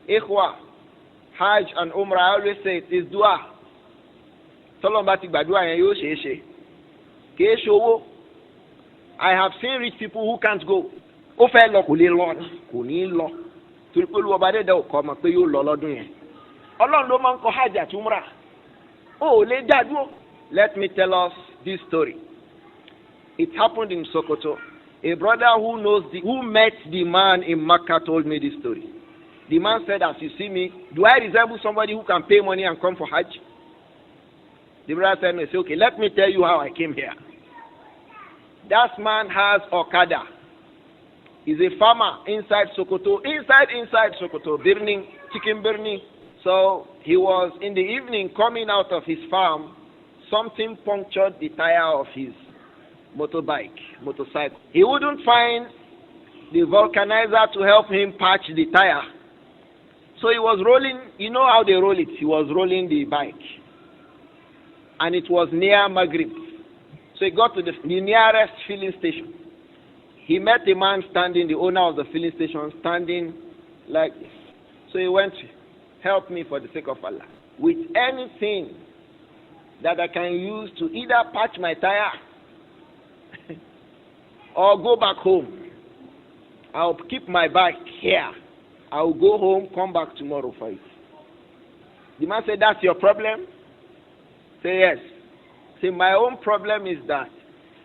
Ikhwa, Hajj and Umrah, I always say it is dua. Tọ́lọ́mbà ti gbàdúrà yẹn yóò ṣeé ṣe. Kìí ṣowó. I have seen rich people who can't go. Ó fẹ́ lọ kò lè lọ kò ní lọ. Torí pé Olúwa dẹ́dẹ́ ò kọ́ ọmọ pé yóò lọ lọ́dún yẹn. Ọlọ́run ló máa ń kọ Hajj àti Umrah. Ó lè dá dúró. Let me tell us this story. It happened in Sokoto. A brother who met the man in Makkah told me this story. The man said, as you see me, do I resemble somebody who can pay money and come for Hajj? The brother said, okay, let me tell you how I came here. That man has Okada. He's a farmer inside Sokoto, inside Sokoto, burning, chicken burning. So he was in the evening coming out of his farm. Something punctured the tire of his motorcycle. He wouldn't find the vulcanizer to help him patch the tire. So he was rolling, you know how they roll it. He was rolling the bike. And it was near Maghrib. So he got to the nearest filling station. He met a man standing, the owner of the filling station, standing like this. So he went, help me for the sake of Allah. With anything that I can use to either patch my tire or go back home. I'll keep my bike here. I'll go home, come back tomorrow for it. The man said, that's your problem? Say yes. Say, my own problem is that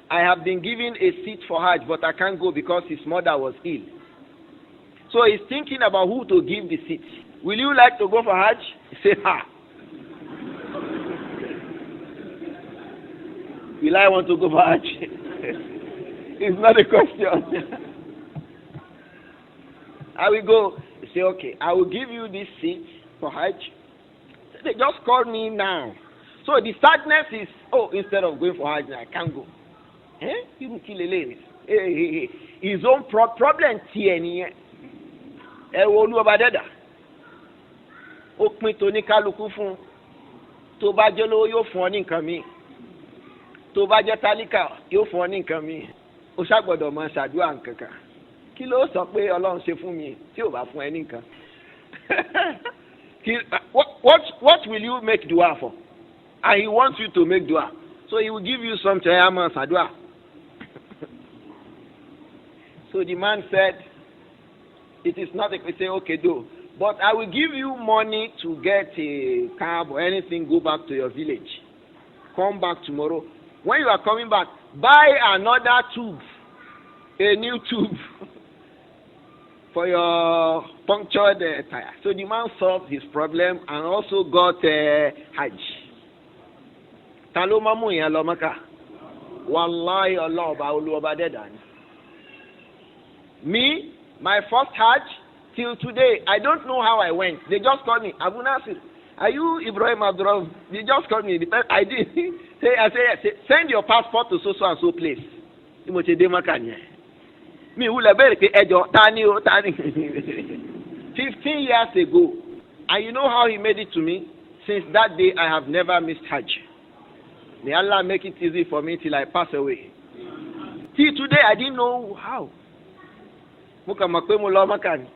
I have been given a seat for Hajj, but I can't go because his mother was ill. So he's thinking about who to give the seat. Will you like to go for Hajj? He said, ha. Will I want to go for Hajj? It's not a question. I will go. He say, okay, I will give you this seat for Hajj. They just called me now. So the sadness is, oh, instead of going for Hajj, I can't go. You will kill a lady. His own problem, TNE. Olúwa dẹ́dà. Ó pín tó ní kálukú fún. Tó bá jẹ́ lówó yóò fún ọ ní nǹkan mi. Tó bá jẹ́ tálíkà yóò fún ọ ní nǹkan mi. Ó ṣàgbọ́dọ̀ máa ṣàdúrà nǹkankan. Kí ló sọ pé Ọlọ́run ṣe fún mi tí ò bá fún ẹ ní nǹkan? What will you make dua for? And he wants you to make dua. So he will give you some chayama sadua. So the man said, it is not like we say, okay, do. But I will give you money to get a cab or anything, go back to your village. Come back tomorrow. When you are coming back, buy another tube. A new tube. For your punctured tire. So the man solved his problem and also got Hajj. Talo mamu ya lo Maka. Wallahi Allah ba Oluwa dẹ́dà ni. Me, my first Hajj till today, I don't know how I went. They just called me, Abu Nasir. Are you Ibrahim Abdurrahman? They just called me. I did. I say, send your passport to so and so place. Me who lebe ke ejo tani o tani. 15 years ago, and you know how he made it to me? Since that day, I have never missed Hajj. May Allah make it easy for me till I pass away. Till today, I didn't know how. Muka makwe mo lo makani.